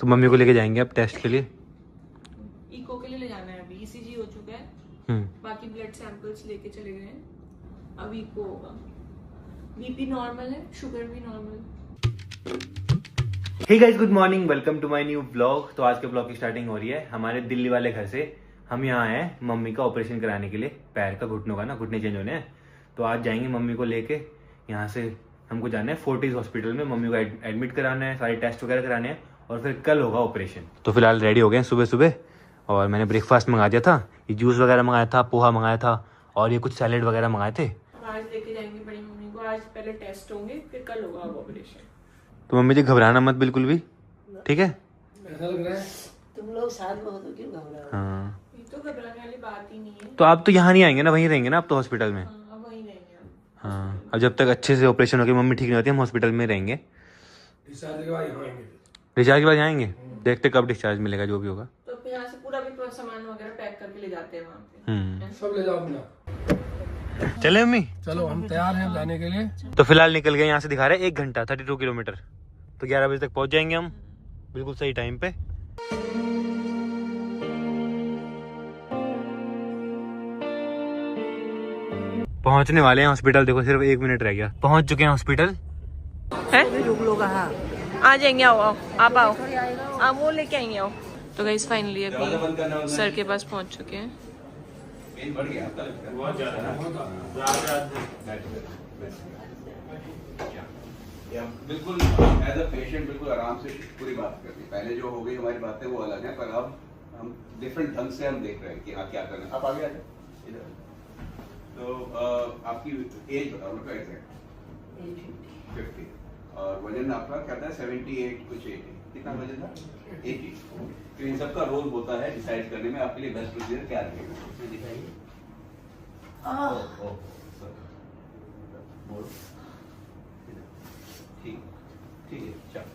तो मम्मी को लेके जाएंगे अब टेस्ट के लिए। इको के लिए ले जाना है, अभी ईसीजी हो चुका है, बाकी ब्लड सैंपल्स लेके चले गए हैं, अब इको होगा। बीपी नॉर्मल है, शुगर भी normal. Hey guys, good morning, welcome to my new blog. तो आज के ब्लॉग की स्टार्टिंग हो रही है हमारे दिल्ली वाले घर से। हम यहाँ आए हैं मम्मी का ऑपरेशन कराने के लिए, पैर का, घुटनों का ना, घुटने चेंज होने हैं। तो आज जाएंगे मम्मी को लेके। यहाँ से हमको जाना है फोर्टिस हॉस्पिटल में, मम्मी को एडमिट कराना है, सारे टेस्ट वगैरह कराने हैं और फिर कल होगा ऑपरेशन। तो फिलहाल रेडी हो गए हैं सुबह सुबह, और मैंने ब्रेकफास्ट मंगा दिया था, ये जूस वगैरह मंगाया था, पोहा मंगाया था और ये कुछ सैलेड वगैरह मंगाए थे। आज लेके जाएंगे बड़ी मम्मी को, आज पहले टेस्ट होंगे फिर कल होगा ऑपरेशन। तो मम्मी जी घबराना मत बिल्कुल भी, ठीक है? ऐसा लग रहा है तुम लोग साथ में हो तो क्यों घबराओ? हाँ, ये तो घबराने वाली बात ही नहीं है। तो आप तो यहाँ नहीं आएंगे ना, वहीं रहेंगे ना आप तो हॉस्पिटल में? अब वहीं रहेंगे हम। हाँ, अब जब तक अच्छे से ऑपरेशन होगी, मम्मी ठीक नहीं होती, हम हॉस्पिटल में रहेंगे। डिस्चार्ज के बाद यहाँ आएंगे। डिस्चार्ज के बाद आएंगे, देखते कब डिस्चार्ज मिलेगा, जो भी होगा। तो फिर यहाँ से पूरा भी सामान वगैरह पैक करके ले जाते हैं वहाँ पे। सब ले जाओ अपना। चले मम्मी? चलो हम तैयार हैं जाने के लिए। तो फिलहाल निकल गए, यहाँ से दिखा रहे 1 घंटा 32 किलोमीटर। तो 11 बजे तक पहुँच जाएंगे हम, बिल्कुल सही टाइम पे। पहुंचने वाले हैं हॉस्पिटल, देखो सिर्फ 1 मिनट रह गया, पहुंच चुके हैं हॉस्पिटल। आ जाएंगे, आओ आओ, आप आओ, आप वो लेके आएंगे, आओ। तो गाइस फाइनली अभी सर के पास पहुंच चुके हैं। बिल्कुल एज अ पेशेंट बिल्कुल आराम से पूरी बात करनी। पहले जो हो गई हमारी बातें वो अलग है, पर अब हम डिफरेंट ढंग से हम देख रहे हैं कि हाँ क्या करना है। आप आगे आ जाए इधर। तो आपकी एज बताओ ना, एग्जैक्ट 50, और वजन आपका क्या था? 78 कुछ 80, कितना वजन था? 80। तो इन सबका रोल होता है डिसाइड करने में आपके लिए बेस्ट प्रोसीजर क्या रहेगा, दिखाइए। ठीक है, चलो।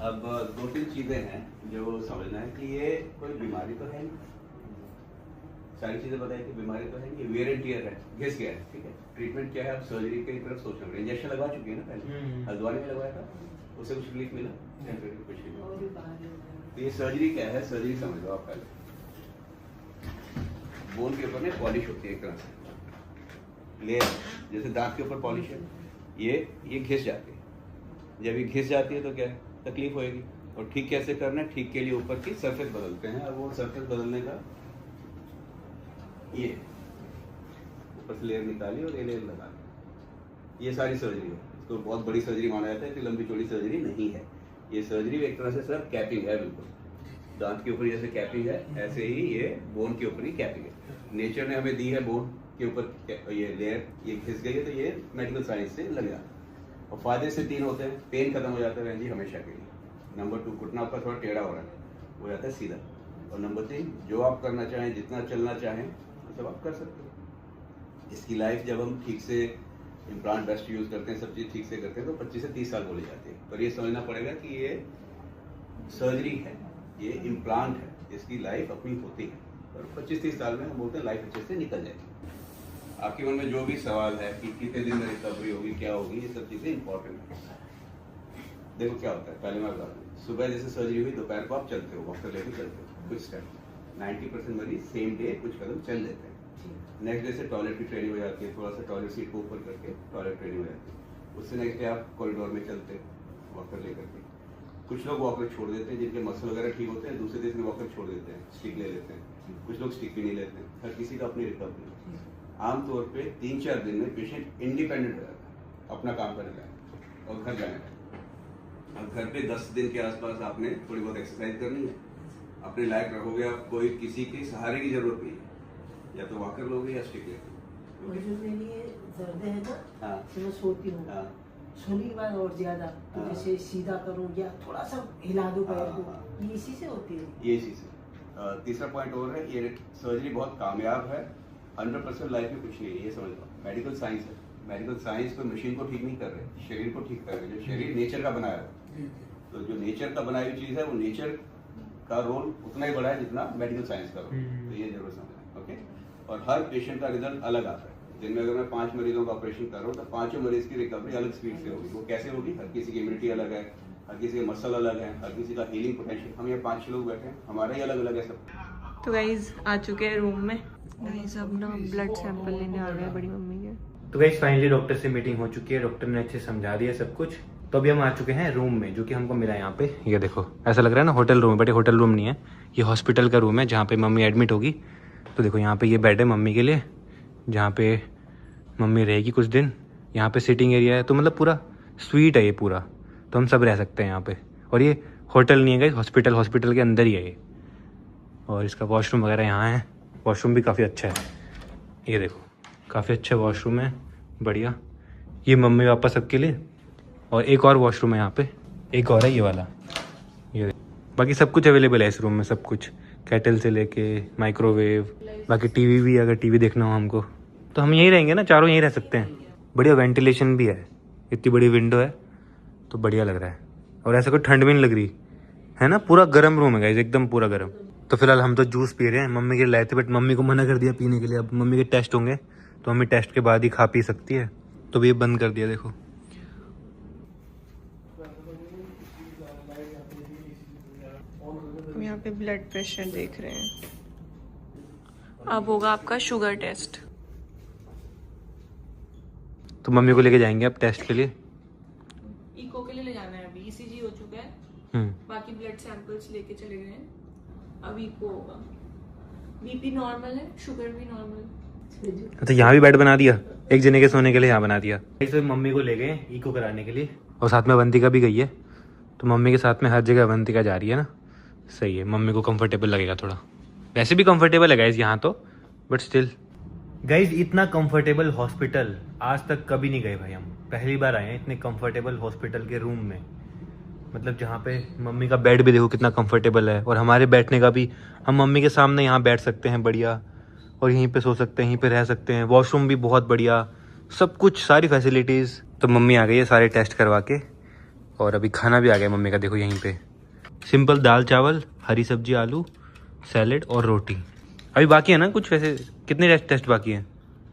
अब 2-3 चीजें हैं जो समझना है कि ये कोई बीमारी तो है नहीं, सारी चीजें बताइए कि बीमारी तो है नहीं, वेयर एंड टियर है, घिस गया है, ठीक है। ट्रीटमेंट क्या है? आप सर्जरी की तरफ सोच रहे हैं। इंजेक्शन लगवा चुके हैं ना पहले, हल्द्वानी में लगवाया था, उससे कुछ रिलीफ मिला? कुछ नहीं। तो ये सर्जरी क्या है? सर्जरी समझ लो आप पहले। बोन के ऊपर में पॉलिश होती है एक तरह से, लेयर, जैसे दांत के ऊपर पॉलिश है, ये घिस जाती है। जब ये घिस जाती है तो क्या है? तकलीफ होएगी। और ठीक कैसे करना है? ठीक के लिए ऊपर की सरफेस बदलते हैं, और वो सरफेस बदलने का ये ऊपर से लेयर निकाली और ये लेयर लगा ली। ये सारी सर्जरी है। इसको बहुत बड़ी सर्जरी माना जाता है, कि लंबी चौड़ी सर्जरी नहीं है ये। सर्जरी एक तरह से सर कैपिंग है, बिल्कुल दांत के ऊपर जैसे कैपिंग है, ऐसे ही ये बोन के ऊपर ही कैपिंग है। नेचर ने हमें दी है बोन के ऊपर ये लेयर, ये घिस गई है तो ये मेडिकल साइंस से लग जाता है। और फायदे से 3 होते हैं। पेन खत्म हो जाता है जी हमेशा के लिए। नंबर 2, घुटना आपका थोड़ा टेढ़ा हो रहा है, हो जाता है सीधा। और नंबर 3, जो आप करना चाहें, जितना चलना चाहें, वो सब आप कर सकते हो। इसकी लाइफ जब हम ठीक से इम्प्लांट बेस्ट यूज़ करते हैं, सब चीज़ ठीक से करते हैं, तो 25 से 30 साल बोली जाती है। पर ये समझना पड़ेगा कि ये सर्जरी है, ये इम्प्लांट है, इसकी लाइफ अपनी होती है। और 25-30 साल में हम बोलते हैं लाइफ अच्छे से निकल जाएगी। आपके मन में जो भी सवाल है कि कितने दिन में रिकवरी होगी, क्या होगी, ये सब चीज़ें इंपॉर्टेंट है। देखो क्या होता है, पहले मैं बता दूँ, सुबह जैसे सर्जरी हुई, दोपहर को आप चलते हो, वॉकर लेके चलते हो कुछ टाइम। 90% मरीज सेम डे कुछ कदम चल लेते हैं। नेक्स्ट डे से टॉयलेट की ट्रेनिंग हो जाती है, थोड़ा सा टॉयलेट सीट को ऊपर करके टॉयलेट ट्रेनिंग हो जाती है। उससे नेक्स्ट डे आप कॉरिडोर में चलते हो वॉकर लेकर के। कुछ लोग वॉकर छोड़ देते हैं, जिनके मसल वगैरह ठीक होते हैं, दूसरे दिन में वॉकर छोड़ देते हैं, स्टिक ले लेते हैं। कुछ लोग स्टिक भी नहीं लेते हैं। हर किसी का अपनी रिकवरी। आमतौर पे 3-4 दिन में पेशेंट इंडिपेंडेंट हो जाता है, अपना काम करने लगा और घर जाने लगा। अब घर पे 10 दिन के आसपास आपने थोड़ी बहुत एक्सरसाइज करनी है, अपने लायक रखोगे आप, कोई किसी के सहारे की जरूरत नहीं है, या तो वॉकर लोगे या स्टिक लोगे। जो मेरी ये दर्द है ना, हाँ, तो मैं सोती हूँ, हाँ, सोने के बाद और ज्यादा, तो हाँ। जैसे सीधा करूँ या थोड़ा सा हिला दो पैर को, हाँ। ये इसी से होती है। ये चीज़ है। तीसरा पॉइंट और है, ये सर्जरी बहुत कामयाब है। 100% लाइफ में कुछ नहीं है, ये समझ लो। मेडिकल साइंस है, मेडिकल साइंस को मशीन को ठीक नहीं कर रहे, शरीर को ठीक कर रहे हैं। जो शरीर नेचर का बनाया है, तो जो नेचर का बनाई हुई चीज़ है, वो नेचर का रोल उतना ही बड़ा है जितना मेडिकल साइंस का रोल। तो ये जरूर समझना, ओके। और हर पेशेंट का रिजल्ट अलग आता है। दिन में अगर मैं 5 मरीजों का ऑपरेशन कर रहा हूँ, तो 5 मरीज की रिकवरी अलग स्पीड से होगी। वो कैसे होगी? हर किसी की इम्यूनिटी अलग है, हर किसी के मसल अलग है, हर किसी का हीलिंग पोटेंशियल। हम यहाँ 5 लोग बैठे हैं, हमारा ही अलग अलग है सब। तो गाइज आ चुके हैं रूम में। गाइज अब ना ब्लड सैंपल लेने आ गए हैं बड़ी मम्मी के। तो गाइस फाइनली डॉक्टर से मीटिंग हो चुकी है, डॉक्टर ने अच्छे समझा दिया सब कुछ। तो अभी हम आ चुके हैं रूम में, जो कि हमको मिला यहाँ पे। ये देखो, ऐसा लग रहा है ना होटल रूम है, बट ये होटल रूम नहीं है, ये हॉस्पिटल का रूम है जहाँ पे मम्मी एडमिट होगी। तो देखो यहाँ पे ये बेड है मम्मी के लिए, जहाँ पे मम्मी रहेगी कुछ दिन। यहाँ पे सिटिंग एरिया है, तो मतलब पूरा स्वीट है ये पूरा, तो हम सब रह सकते हैं यहाँ पे। और ये होटल नहीं है गाइस, हॉस्पिटल के अंदर ही है ये। और इसका वॉशरूम वगैरह यहाँ है, वॉशरूम भी काफ़ी अच्छा है। ये देखो काफ़ी अच्छा वॉशरूम है, बढ़िया। ये मम्मी पापा सबके लिए। और एक और वॉशरूम है यहाँ पे, एक और है ये वाला। ये बाकी सब कुछ अवेलेबल है इस रूम में, सब कुछ, केटल से लेके माइक्रोवेव, बाकी टीवी भी, अगर टीवी देखना हो हमको तो हम यहीं रहेंगे ना, चारों यहीं रह सकते हैं। बढ़िया वेंटिलेशन भी है, इतनी बड़ी विंडो है, तो बढ़िया लग रहा है। और ऐसा कोई ठंड भी नहीं लग रही है ना, पूरा गर्म रूम है गाइस, एकदम पूरा गर्म। तो फिलहाल हम तो जूस पी रहे हैं, मम्मी के लाए थे बट मम्मी को मना कर दिया पीने के लिए। अब मम्मी के टेस्ट होंगे तो मम्मी टेस्ट के बाद ही खा पी सकती है, तो ये बंद कर दिया। देखो हम यहाँ पे ब्लड प्रेशर देख रहे हैं। अब होगा आपका शुगर टेस्ट। तो मम्मी को लेके जाएंगे अब टेस्ट के लिए। इको के लिए ले जाना है, अभी ईसीजी हो चुका है, बाकी ब्लड सैंपल्स लेके चले गए हैं। अब इको होगा। बीपी नॉर्मल है, शुगर भी नॉर्मल। अच्छा, यहाँ भी बेड बना दिया, एक जने के सोने के लिए यहाँ बना दिया। इस मम्मी को ले गए इको कराने के लिए, और साथ में अवंतिका भी गई है। तो मम्मी के साथ में हर जगह अवंतिका जा रही है ना, सही है, मम्मी को कंफर्टेबल लगेगा थोड़ा। वैसे भी कंफर्टेबल है गाइज यहाँ तो, बट स्टिल गाइज इतना कंफर्टेबल हॉस्पिटल आज तक कभी नहीं गए भाई। हम पहली बार आए हैं इतने कंफर्टेबल हॉस्पिटल के रूम में। मतलब जहाँ पे मम्मी का बेड भी देखो कितना कंफर्टेबल है, और हमारे बैठने का भी, हम मम्मी के सामने यहाँ बैठ सकते हैं बढ़िया, और यहीं पे सो सकते हैं, यहीं पे रह सकते हैं। वॉशरूम भी बहुत बढ़िया, सब कुछ, सारी फैसिलिटीज़। तो मम्मी आ गई है सारे टेस्ट करवा के, और अभी खाना भी आ गया मम्मी का, देखो यहीं पे सिंपल दाल चावल, हरी सब्जी, आलू, सैलेड और रोटी। अभी बाकी है ना कुछ, वैसे कितने टेस्ट बाकी हैं?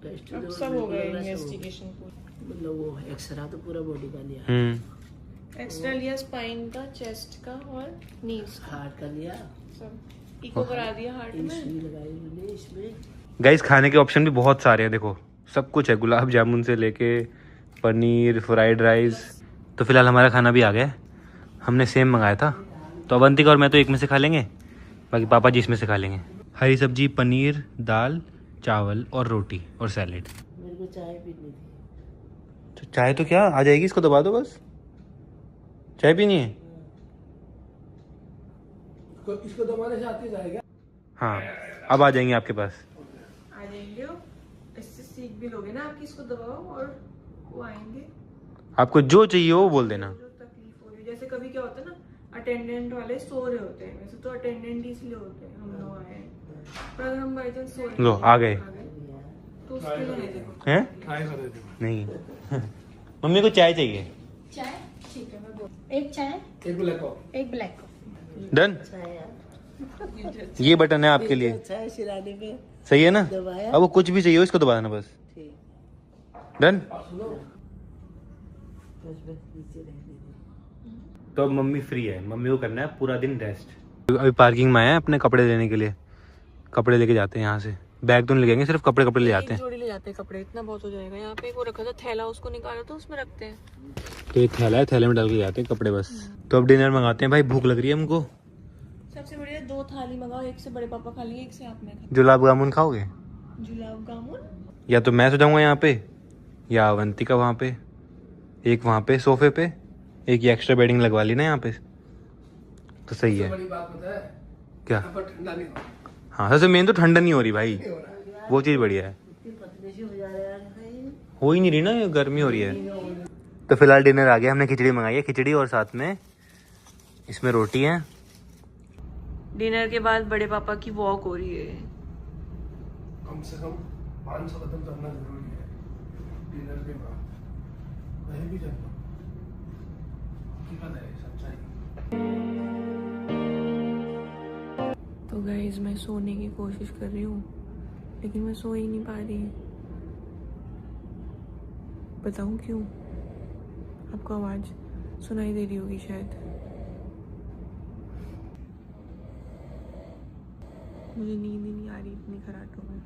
टेस्ट अब सब हो गया इन्वेस्टिगेशन पूरा। मतलब वो एक्सरा तो पूरा बॉडी का लिया, एक्स्ट्रा लिया स्पाइन का, चेस्ट का और नीज का, हार्ट का लिया, सब इको करा दिया हार्ट में। सुई लगाई मैंने इसमें। गाइस खाने के ऑप्शन भी बहुत सारे हैं, देखो सब कुछ है, गुलाब जामुन से लेके पनीर, फ्राइड राइस। तो फिलहाल हमारा खाना भी आ गया है, हमने सेम मंगाया था। तो अवंतिका और मैं तो एक में से खा लेंगे, बाकी पापा जी इसमें से खा लेंगे। हरी सब्जी, पनीर, दाल, चावल और रोटी और सैलेड। मेरे को चाय पीनी थी। तो चाय तो क्या आ जाएगी, इसको दबा दो बस। चाय पीनी है? इसको दबाने से आती जाएगा। हाँ, अब आ जाएंगे आपके पास। आ जाएंगे, इससे सीख भी लोगे ना आपकी, इसको दबाओ और वो आएंगे। आपको जो चाहिए वो बोल देना। जो तकलीफ हो रही है, जैसे कभी क्या होता है ना, अटेंडेंट वाले सो रहे होते हैं, वैसे तो अटेंडेंट इसलिए होते हैं, हम लोग आए हैं। पर अगर हम बाई चांस सो रहे लो, आ गए। तो उसके लिए देखो हैं? नहीं मम्मी को चाय चाहिए। चाय ठीक है, मैं बोल एक चाय एक ब्लैक कॉफी। एक ब्लैक कॉफी। डन। ये बटन है आपके लिए, चाय सिराने पे सही है ना? दबाया। अब वो कुछ भी चाहिए हो इसको दबा देना बस। ठीक। डन। बस नीचे रहने दे। तो अब मम्मी फ्री है, मम्मी को करना है पूरा दिन रेस्ट। अभी पार्किंग में आए हैं अपने कपड़े लेने के लिए, कपड़े लेके जाते हैं यहाँ से। बैग तो नहीं लगेंगे, सिर्फ कपड़े ले जाते एक हैं। जोड़ी ले जाते हैं कपड़े, इतना बहुत हो जाएगा। यहाँ पे एक वो रखा था थैला, उसको निकालो तो उसमें रखते हैं। तो एक थैला है, थैले में डाल के जाते हैं कपड़े बस। तो अब डिनर मंगाते हैं भाई, भूख लग रही है हमको। सबसे बढ़िया 2 थाली मंगाओ, एक से बड़े पापा खा लेंगे, एक से आप मैं खा। गुलाब जामुन खाओगे? गुलाब जामुन या तो मैं सो जाऊंगा यहाँ पे, या अवंतिका वहाँ पे, एक वहाँ पे सोफे पे, एक ये एक्स्ट्रा बेडिंग लगवा ली ना यहाँ पे, तो सही है। बड़ी बात पता है, क्या? पर ठंडा नहीं हो। हाँ, सबसे मेन तो ठंडा नहीं हो रही भाई, वो चीज़ बढ़िया है। इतनी पतले से हो जा रहे हैं। हो ही नहीं रही ना, ये गर्मी हो रही है। तो फिलहाल डिनर आ गया, हमने खिचड़ी मंगाई है, खिचड़ी और साथ में इसमें रोटी है। डिनर के बाद बड़े पापा की वॉक हो रही है। कम से कम 500 कदम चलना जरूरी है डिनर के बाद, कहीं भी चलना। हकीकत है, सच्चाई। तो गाइस मैं सोने की कोशिश कर रही हूँ, लेकिन मैं सो ही नहीं पा रही। बताऊँ क्यों? आपको आवाज़ सुनाई दे रही होगी शायद। मुझे नींद ही नहीं आ रही इतनी खराटों में।